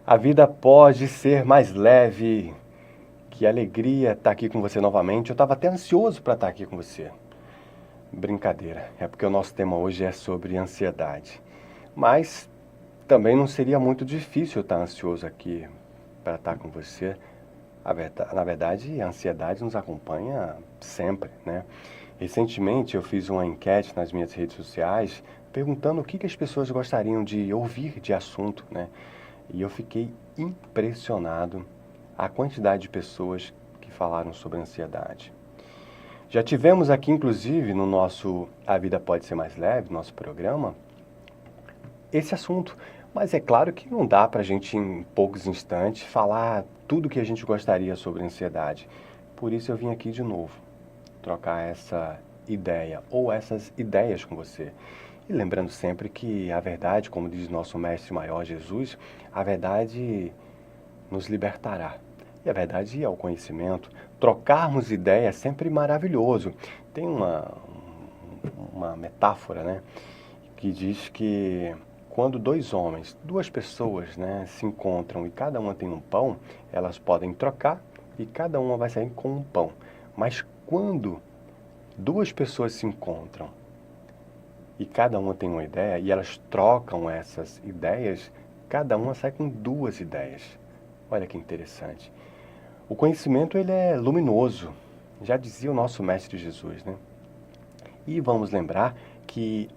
A vida pode ser mais leve. Que alegria estar aqui com você novamente. Eu estava até ansioso para estar aqui com você. Brincadeira, é porque o nosso tema hoje é sobre ansiedade. Mas também não seria muito difícil eu estar ansioso aqui para estar com você. Na verdade, a ansiedade nos acompanha sempre, né? Recentemente eu fiz uma enquete nas minhas redes sociais perguntando o que as pessoas gostariam de ouvir de assunto, né? E eu fiquei impressionado a quantidade de pessoas que falaram sobre ansiedade. Já tivemos aqui, inclusive, no nosso A Vida Pode Ser Mais Leve, nosso programa, esse assunto. Mas é claro que não dá para a gente, em poucos instantes, falar tudo o que a gente gostaria sobre ansiedade. Por isso eu vim aqui de novo, trocar essa ideia ou essas ideias com você. E lembrando sempre que a verdade, como diz nosso Mestre Maior Jesus, a verdade nos libertará. E a verdade é o conhecimento. Trocarmos ideias é sempre maravilhoso. Tem uma metáfora, né, que diz que quando dois homens, duas pessoas, né, se encontram e cada uma tem um pão, elas podem trocar e cada uma vai sair com um pão. Mas quando duas pessoas se encontram e cada uma tem uma ideia e elas trocam essas ideias, cada uma sai com duas ideias. Olha que interessante. O conhecimento ele é luminoso, já dizia o nosso Mestre Jesus, né? E vamos lembrar que,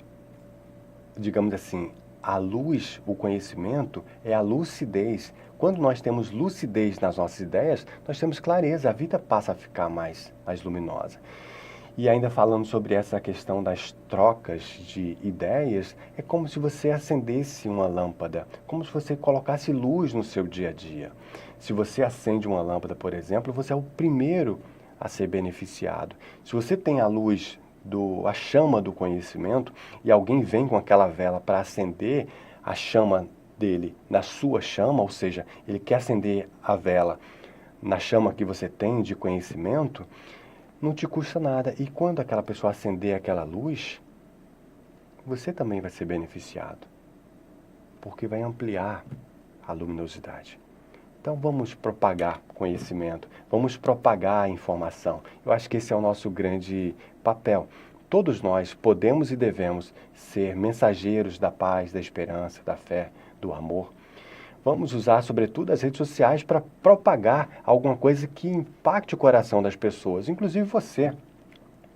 digamos assim, a luz, o conhecimento é a lucidez. Quando nós temos lucidez nas nossas ideias, nós temos clareza, a vida passa a ficar mais luminosa. E ainda falando sobre essa questão das trocas de ideias, é como se você acendesse uma lâmpada, como se você colocasse luz no seu dia a dia. Se você acende uma lâmpada, por exemplo, você é o primeiro a ser beneficiado. Se você tem a luz, a chama do conhecimento, e alguém vem com aquela vela para acender a chama dele na sua chama, ou seja, ele quer acender a vela na chama que você tem de conhecimento, não te custa nada. E quando aquela pessoa acender aquela luz, você também vai ser beneficiado, porque vai ampliar a luminosidade. Então vamos propagar conhecimento, vamos propagar a informação. Eu acho que esse é o nosso grande papel. Todos nós podemos e devemos ser mensageiros da paz, da esperança, da fé, do amor. Vamos usar, sobretudo, as redes sociais para propagar alguma coisa que impacte o coração das pessoas, inclusive você,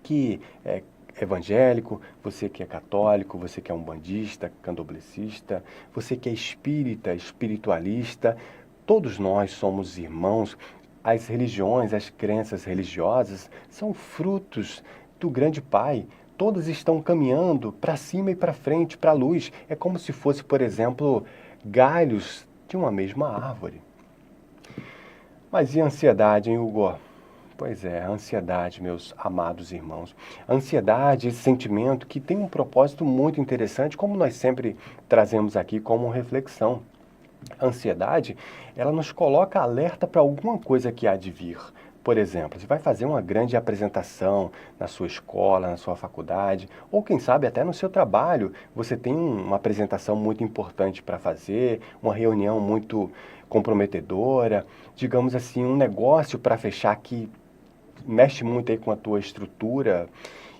que é evangélico, você que é católico, você que é umbandista, candomblessista, você que é espírita, espiritualista, todos nós somos irmãos. As religiões, as crenças religiosas são frutos do grande Pai. Todas estão caminhando para cima e para frente, para a luz. É como se fosse, por exemplo, galhos de uma mesma árvore. Mas e a ansiedade, hein, Hugo? Pois é, a ansiedade, meus amados irmãos. A ansiedade, esse sentimento que tem um propósito muito interessante, como nós sempre trazemos aqui como reflexão. A ansiedade, ela nos coloca alerta para alguma coisa que há de vir. Por exemplo, você vai fazer uma grande apresentação na sua escola, na sua faculdade, ou quem sabe até no seu trabalho. Você tem uma apresentação muito importante para fazer, uma reunião muito comprometedora, digamos assim, um negócio para fechar que mexe muito aí com a tua estrutura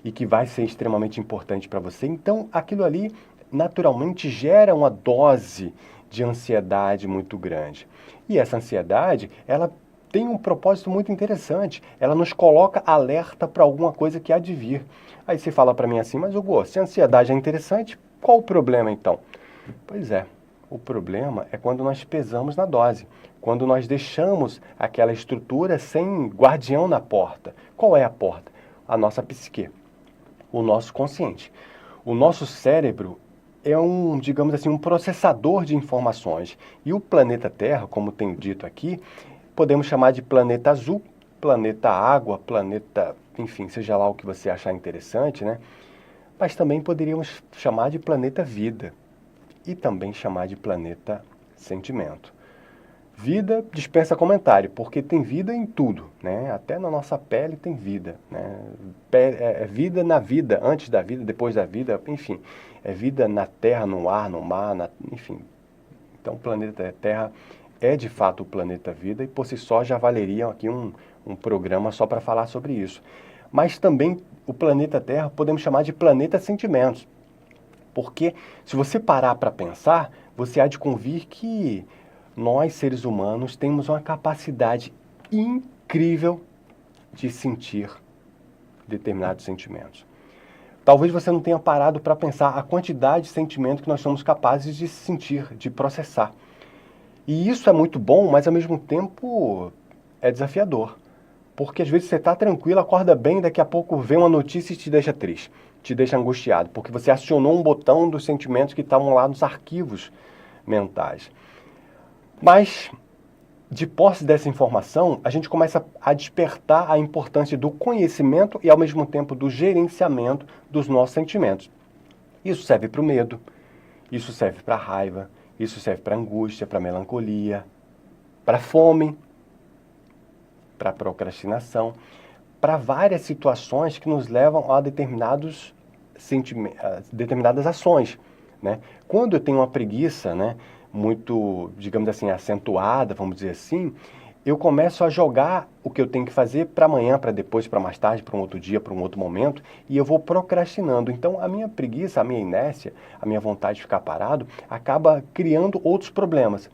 e que vai ser extremamente importante para você. Então, aquilo ali naturalmente gera uma dose de ansiedade muito grande. E essa ansiedade, ela tem um propósito muito interessante. Ela nos coloca alerta para alguma coisa que há de vir. Aí você fala para mim assim, mas Hugo, se a ansiedade é interessante, qual o problema então? Pois é, o problema é quando nós pesamos na dose, quando nós deixamos aquela estrutura sem guardião na porta. Qual é a porta? A nossa psique, o nosso consciente. O nosso cérebro é digamos assim, um processador de informações. E o planeta Terra, como tenho dito aqui, podemos chamar de planeta azul, planeta água, planeta, enfim, seja lá o que você achar interessante, né? Mas também poderíamos chamar de planeta vida e também chamar de planeta sentimento. Vida dispensa comentário, porque tem vida em tudo, né? Até na nossa pele tem vida, né? É vida na vida, antes da vida, depois da vida, enfim. É vida na terra, no ar, no mar, enfim. Então o planeta Terra é de fato o planeta Vida e por si só já valeria aqui um programa só para falar sobre isso. Mas também o planeta Terra podemos chamar de planeta sentimentos. Porque se você parar para pensar, você há de convir que nós, seres humanos, temos uma capacidade incrível de sentir determinados sentimentos. Talvez você não tenha parado para pensar a quantidade de sentimento que nós somos capazes de sentir, de processar. E isso é muito bom, mas ao mesmo tempo é desafiador. Porque às vezes você está tranquilo, acorda bem, daqui a pouco vem uma notícia e te deixa triste, te deixa angustiado, porque você acionou um botão dos sentimentos que estavam lá nos arquivos mentais. Mas, de posse dessa informação, a gente começa a despertar a importância do conhecimento e, ao mesmo tempo, do gerenciamento dos nossos sentimentos. Isso serve para o medo, isso serve para a raiva, isso serve para a angústia, para a melancolia, para a fome, para a procrastinação, para várias situações que nos levam a determinadas ações, né? Quando eu tenho uma preguiça, né, muito, digamos assim, acentuada, vamos dizer assim, eu começo a jogar o que eu tenho que fazer para amanhã, para depois, para mais tarde, para um outro dia, para um outro momento, e eu vou procrastinando. Então, a minha preguiça, a minha inércia, a minha vontade de ficar parado, acaba criando outros problemas.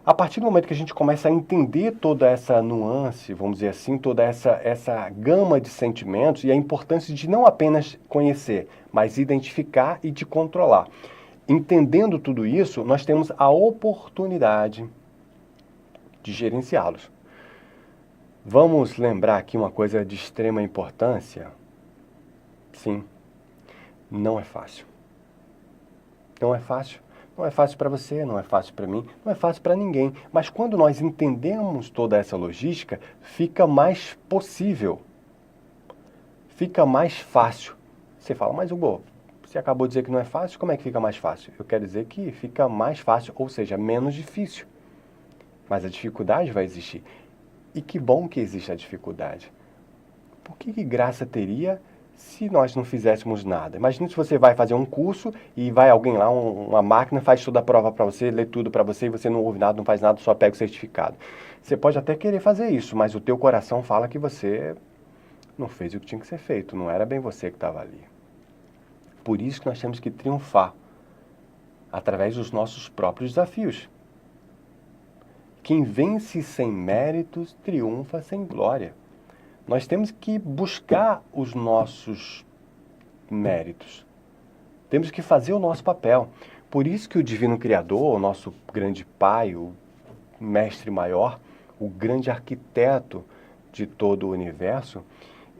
A partir do momento que a gente começa a entender toda essa nuance, vamos dizer assim, toda essa gama de sentimentos e a importância de não apenas conhecer, mas identificar e de controlar. Entendendo tudo isso, nós temos a oportunidade de gerenciá-los. Vamos lembrar aqui uma coisa de extrema importância? Sim, não é fácil. Não é fácil. Não é fácil para você, não é fácil para mim, não é fácil para ninguém. Mas quando nós entendemos toda essa logística, fica mais possível. Fica mais fácil. Você fala, mas Hugo, você acabou de dizer que não é fácil, como é que fica mais fácil? Eu quero dizer que fica mais fácil, ou seja, menos difícil. Mas a dificuldade vai existir. E que bom que existe a dificuldade. Por que graça teria se nós não fizéssemos nada? Imagina se você vai fazer um curso e vai alguém lá, uma máquina, faz toda a prova para você, lê tudo para você e você não ouve nada, não faz nada, só pega o certificado. Você pode até querer fazer isso, mas o teu coração fala que você não fez o que tinha que ser feito, não era bem você que estava ali. Por isso que nós temos que triunfar através dos nossos próprios desafios. Quem vence sem méritos, triunfa sem glória. Nós temos que buscar os nossos méritos. Temos que fazer o nosso papel. Por isso que o Divino Criador, o nosso grande Pai, o Mestre Maior, o grande arquiteto de todo o universo,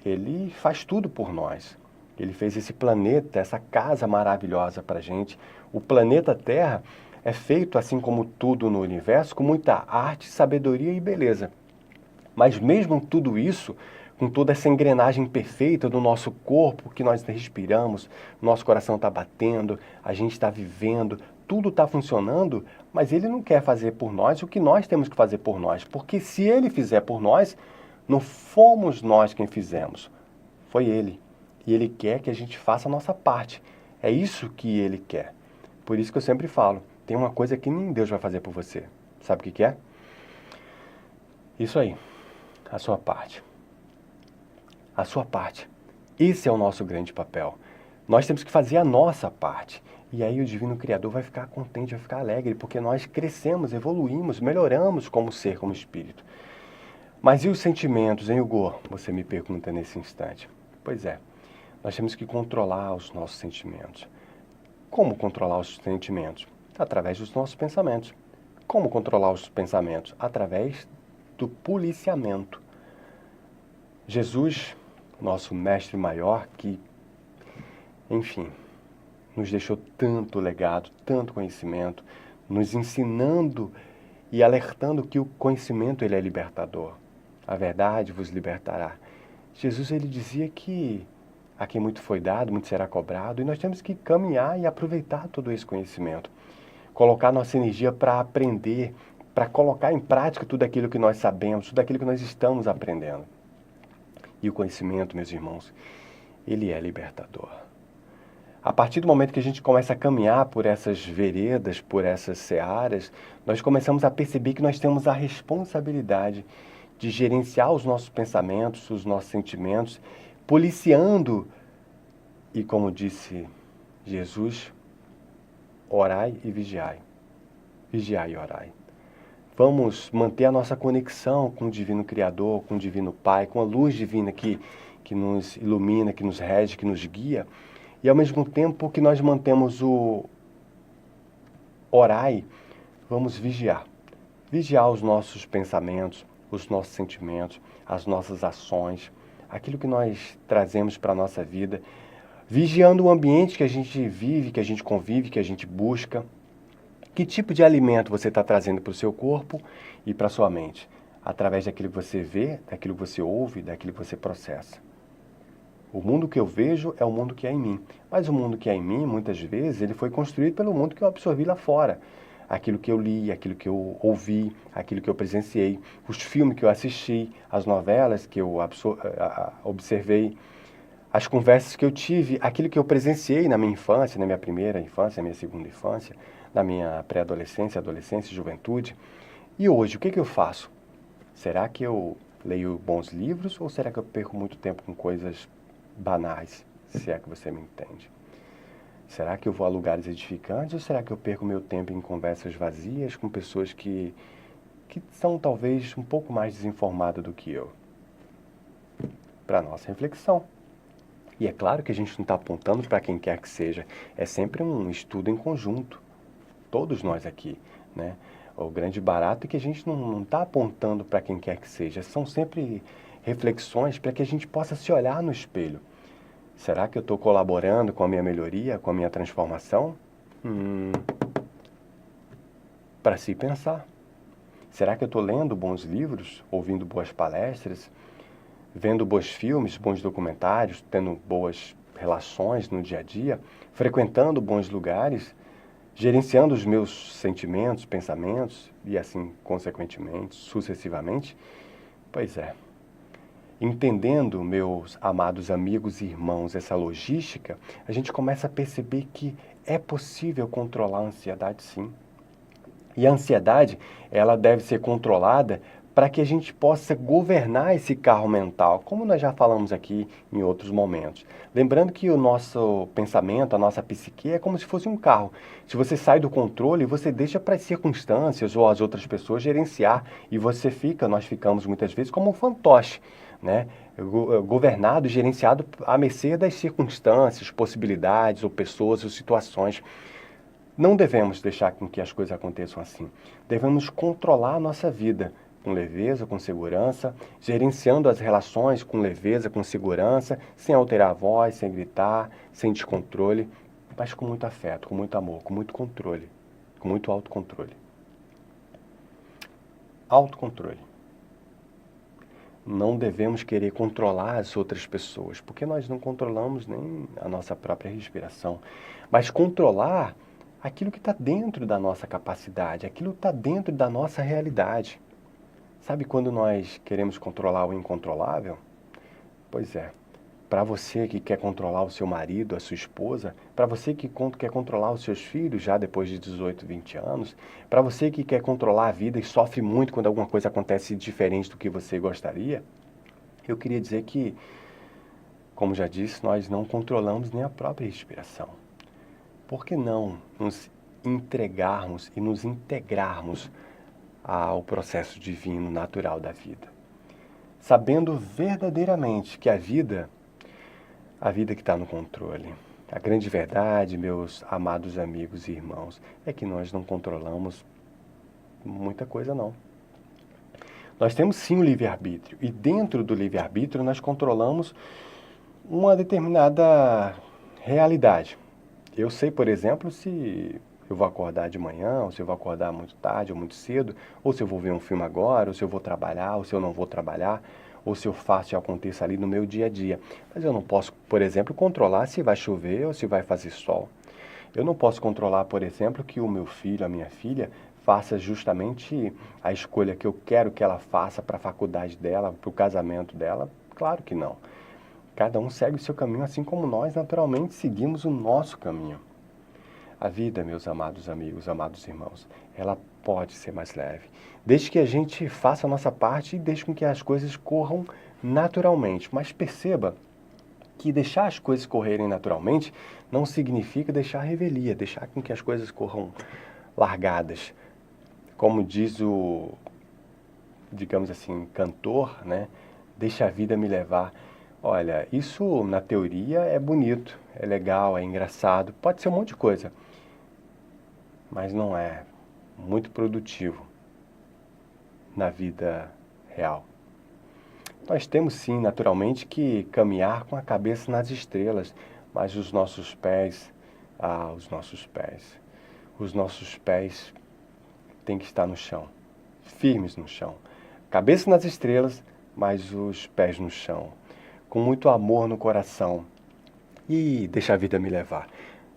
ele faz tudo por nós. Ele fez esse planeta, essa casa maravilhosa para a gente. O planeta Terra é feito, assim como tudo no universo, com muita arte, sabedoria e beleza. Mas mesmo tudo isso, com toda essa engrenagem perfeita do nosso corpo, que nós respiramos, nosso coração está batendo, a gente está vivendo, tudo está funcionando, mas ele não quer fazer por nós o que nós temos que fazer por nós. Porque se ele fizer por nós, não fomos nós quem fizemos, foi ele. E ele quer que a gente faça a nossa parte. É isso que ele quer. Por isso que eu sempre falo, tem uma coisa que nem Deus vai fazer por você. Sabe o que é? Isso aí, a sua parte. A sua parte. Esse é o nosso grande papel. Nós temos que fazer a nossa parte. E aí o Divino Criador vai ficar contente, vai ficar alegre, porque nós crescemos, evoluímos, melhoramos como ser, como espírito. Mas e os sentimentos, hein, Hugo? Você me pergunta nesse instante. Pois é, nós temos que controlar os nossos sentimentos. Como controlar os sentimentos? Através dos nossos pensamentos. Como controlar os pensamentos? Através do policiamento. Jesus, nosso mestre maior, que, enfim, nos deixou tanto legado, tanto conhecimento, nos ensinando e alertando que o conhecimento ele é libertador. A verdade vos libertará. Jesus ele dizia que a quem muito foi dado, muito será cobrado, e nós temos que caminhar e aproveitar todo esse conhecimento. Colocar nossa energia para aprender, para colocar em prática tudo aquilo que nós sabemos, tudo aquilo que nós estamos aprendendo. E o conhecimento, meus irmãos, ele é libertador. A partir do momento que a gente começa a caminhar por essas veredas, por essas searas, nós começamos a perceber que nós temos a responsabilidade de gerenciar os nossos pensamentos, os nossos sentimentos, policiando e, como disse Jesus, orai e vigiai. Vigiai e orai. Vamos manter a nossa conexão com o Divino Criador, com o Divino Pai, com a luz divina que nos ilumina, que nos rege, que nos guia. E ao mesmo tempo que nós mantemos o orai, vamos vigiar. Vigiar os nossos pensamentos, os nossos sentimentos, as nossas ações, aquilo que nós trazemos para a nossa vida, vigiando o ambiente que a gente vive, que a gente convive, que a gente busca. Que tipo de alimento você está trazendo para o seu corpo e para a sua mente? Através daquilo que você vê, daquilo que você ouve, daquilo que você processa. O mundo que eu vejo é o mundo que é em mim. Mas o mundo que é em mim, muitas vezes, ele foi construído pelo mundo que eu absorvi lá fora. Aquilo que eu li, aquilo que eu ouvi, aquilo que eu presenciei, os filmes que eu assisti, as novelas que eu observei, as conversas que eu tive, aquilo que eu presenciei na minha infância, na minha primeira infância, na minha segunda infância, na minha pré-adolescência, adolescência e juventude. E hoje, o que eu faço? Será que eu leio bons livros ou será que eu perco muito tempo com coisas banais, se é que você me entende? Será que eu vou a lugares edificantes ou será que eu perco meu tempo em conversas vazias com pessoas que são talvez um pouco mais desinformadas do que eu? Para nossa reflexão. E é claro que a gente não está apontando para quem quer que seja, é sempre um estudo em conjunto, todos nós aqui, né? O grande barato é que a gente não está apontando para quem quer que seja, são sempre reflexões para que a gente possa se olhar no espelho. Será que eu estou colaborando com a minha melhoria, com a minha transformação? Para se pensar. Será que eu estou lendo bons livros, ouvindo boas palestras, vendo bons filmes, bons documentários, tendo boas relações no dia a dia, frequentando bons lugares, gerenciando os meus sentimentos, pensamentos e assim, consequentemente, sucessivamente? Pois é. Entendendo, meus amados amigos e irmãos, essa logística, a gente começa a perceber que é possível controlar a ansiedade, sim. E a ansiedade, ela deve ser controlada para que a gente possa governar esse carro mental, como nós já falamos aqui em outros momentos. Lembrando que o nosso pensamento, a nossa psique é como se fosse um carro. Se você sai do controle, você deixa para as circunstâncias ou as outras pessoas gerenciar e nós ficamos muitas vezes como um fantoche, né? Governado e gerenciado à mercê das circunstâncias, possibilidades ou pessoas ou situações. Não devemos deixar com que as coisas aconteçam assim. Devemos controlar a nossa vida com leveza, com segurança, gerenciando as relações com leveza, com segurança, sem alterar a voz, sem gritar, sem descontrole, mas com muito afeto, com muito amor, com muito controle, com muito autocontrole. Autocontrole. Não devemos querer controlar as outras pessoas, porque nós não controlamos nem a nossa própria respiração, mas controlar aquilo que está dentro da nossa capacidade, aquilo que está dentro da nossa realidade. Sabe quando nós queremos controlar o incontrolável? Pois é, para você que quer controlar o seu marido, a sua esposa, para você que quer controlar os seus filhos já depois de 18, 20 anos, para você que quer controlar a vida e sofre muito quando alguma coisa acontece diferente do que você gostaria, eu queria dizer que, como já disse, nós não controlamos nem a própria respiração. Por que não nos entregarmos e nos integrarmos ao processo divino natural da vida? Sabendo verdadeiramente que a vida que está no controle. A grande verdade, meus amados amigos e irmãos, é que nós não controlamos muita coisa não. Nós temos sim o livre-arbítrio, e dentro do livre-arbítrio nós controlamos uma determinada realidade. Eu sei, por exemplo, se eu vou acordar de manhã, ou se eu vou acordar muito tarde ou muito cedo, ou se eu vou ver um filme agora, ou se eu vou trabalhar, ou se eu não vou trabalhar, ou se eu faço e aconteça ali no meu dia a dia. Mas eu não posso, por exemplo, controlar se vai chover ou se vai fazer sol. Eu não posso controlar, por exemplo, que o meu filho, a minha filha, faça justamente a escolha que eu quero que ela faça para a faculdade dela, para o casamento dela. Claro que não. Cada um segue o seu caminho, assim como nós naturalmente seguimos o nosso caminho. A vida, meus amados amigos, amados irmãos, ela pode ser mais leve, desde que a gente faça a nossa parte e deixe com que as coisas corram naturalmente. Mas perceba que deixar as coisas correrem naturalmente não significa deixar a revelia, deixar com que as coisas corram largadas. Como diz o, digamos assim, cantor, né? Deixa a vida me levar. Olha, isso na teoria é bonito, é legal, é engraçado, pode ser um monte de coisa, mas não é muito produtivo na vida real. Nós temos sim, naturalmente, que caminhar com a cabeça nas estrelas, mas os nossos pés têm que estar no chão, firmes no chão. Cabeça nas estrelas, mas os pés no chão, com muito amor no coração. E deixa a vida me levar.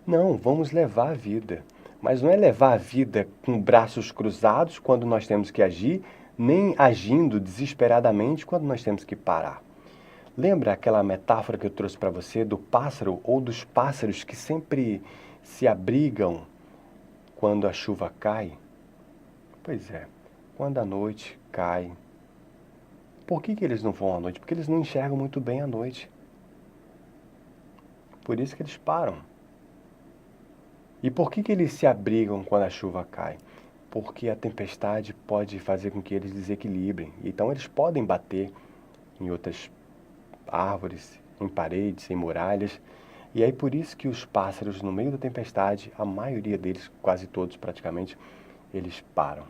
Não, vamos levar a vida. Mas não é levar a vida com braços cruzados quando nós temos que agir, nem agindo desesperadamente quando nós temos que parar. Lembra aquela metáfora que eu trouxe para você do pássaro ou dos pássaros que sempre se abrigam quando a chuva cai? Pois é, quando a noite cai. Por que eles não vão à noite? Porque eles não enxergam muito bem à noite. Por isso que eles param. E por que eles se abrigam quando a chuva cai? Porque a tempestade pode fazer com que eles desequilibrem. Então eles podem bater em outras árvores, em paredes, em muralhas. E aí por isso que os pássaros, no meio da tempestade, a maioria deles, quase todos praticamente, eles param.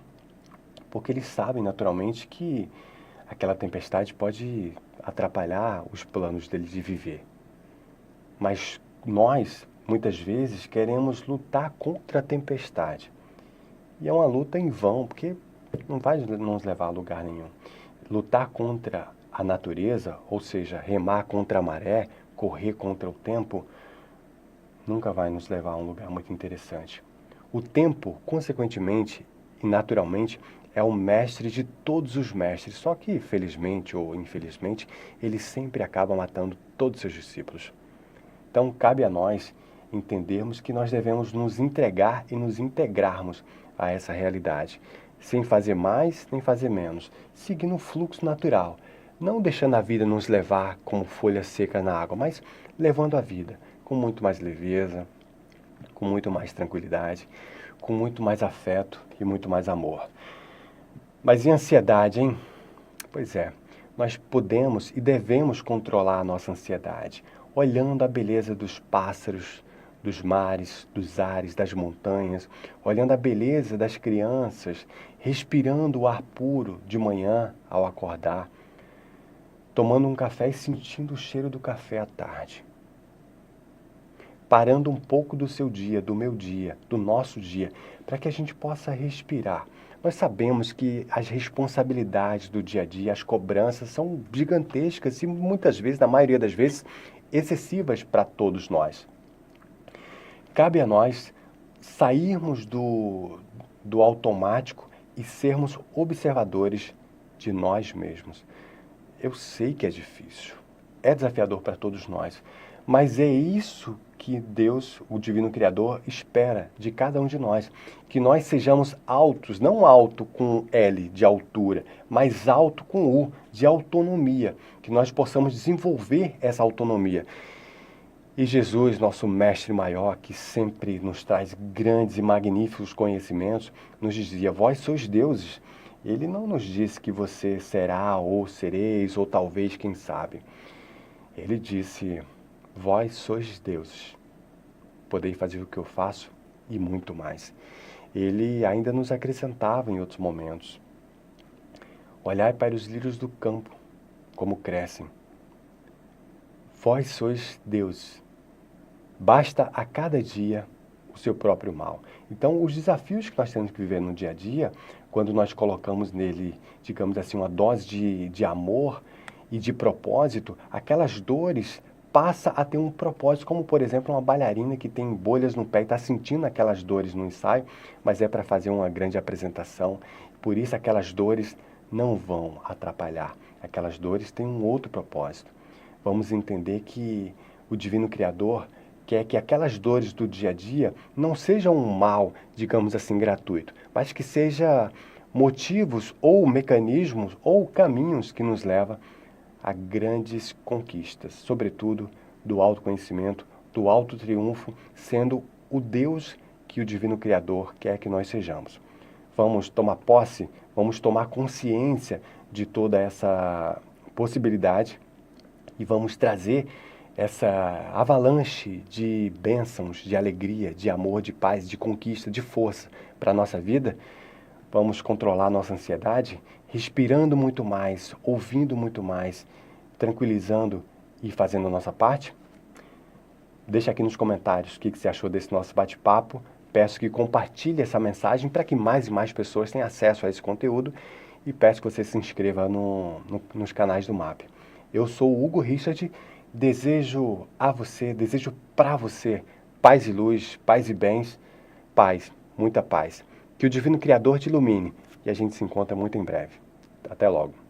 Porque eles sabem naturalmente que aquela tempestade pode atrapalhar os planos deles de viver. Mas nós, muitas vezes, queremos lutar contra a tempestade. E é uma luta em vão, porque não vai nos levar a lugar nenhum. Lutar contra a natureza, ou seja, remar contra a maré, correr contra o tempo, nunca vai nos levar a um lugar muito interessante. O tempo, consequentemente e naturalmente, é o mestre de todos os mestres, só que, felizmente ou infelizmente, ele sempre acaba matando todos os seus discípulos. Então, cabe a nós entendermos que nós devemos nos entregar e nos integrarmos a essa realidade, sem fazer mais nem fazer menos, seguindo o fluxo natural, não deixando a vida nos levar como folha seca na água, mas levando a vida com muito mais leveza, com muito mais tranquilidade, com muito mais afeto e muito mais amor. Mas e ansiedade, hein? Pois é, nós podemos e devemos controlar a nossa ansiedade, olhando a beleza dos pássaros, dos mares, dos ares, das montanhas, olhando a beleza das crianças, respirando o ar puro de manhã ao acordar, tomando um café e sentindo o cheiro do café à tarde. Parando um pouco do seu dia, do meu dia, do nosso dia, para que a gente possa respirar. Nós sabemos que as responsabilidades do dia a dia, as cobranças são gigantescas e muitas vezes, na maioria das vezes, excessivas para todos nós. Cabe a nós sairmos do automático e sermos observadores de nós mesmos. Eu sei que é difícil, é desafiador para todos nós, mas é isso que Deus, o Divino Criador, espera de cada um de nós. Que nós sejamos altos, não alto com L de altura, mas alto com U de autonomia. Que nós possamos desenvolver essa autonomia. E Jesus, nosso mestre maior, que sempre nos traz grandes e magníficos conhecimentos, nos dizia, vós sois deuses. Ele não nos disse que você será, ou sereis, ou talvez, quem sabe. Ele disse, vós sois deuses. Podeis fazer o que eu faço e muito mais. Ele ainda nos acrescentava em outros momentos. Olhai para os lírios do campo, como crescem. Vós sois deuses. Basta a cada dia o seu próprio mal. Então, os desafios que nós temos que viver no dia a dia, quando nós colocamos nele, digamos assim, uma dose de amor e de propósito, aquelas dores passa a ter um propósito, como por exemplo uma bailarina que tem bolhas no pé e está sentindo aquelas dores no ensaio, mas é para fazer uma grande apresentação. Por isso aquelas dores não vão atrapalhar. Aquelas dores têm um outro propósito. Vamos entender que o Divino Criador quer que aquelas dores do dia a dia não sejam um mal, digamos assim, gratuito, mas que seja motivos ou mecanismos ou caminhos que nos levam a grandes conquistas, sobretudo do autoconhecimento, do autotriunfo, sendo o Deus que o Divino Criador quer que nós sejamos. Vamos tomar posse, vamos tomar consciência de toda essa possibilidade e vamos trazer essa avalanche de bênçãos, de alegria, de amor, de paz, de conquista, de força para a nossa vida. Vamos controlar a nossa ansiedade, respirando muito mais, ouvindo muito mais, tranquilizando e fazendo a nossa parte. Deixa aqui nos comentários o que você achou desse nosso bate-papo. Peço que compartilhe essa mensagem para que mais e mais pessoas tenham acesso a esse conteúdo e peço que você se inscreva nos canais do MAP. Eu sou o Hugo Richard, desejo a você, desejo para você paz e luz, paz e bens, paz, muita paz. Que o Divino Criador te ilumine e a gente se encontra muito em breve. Até logo.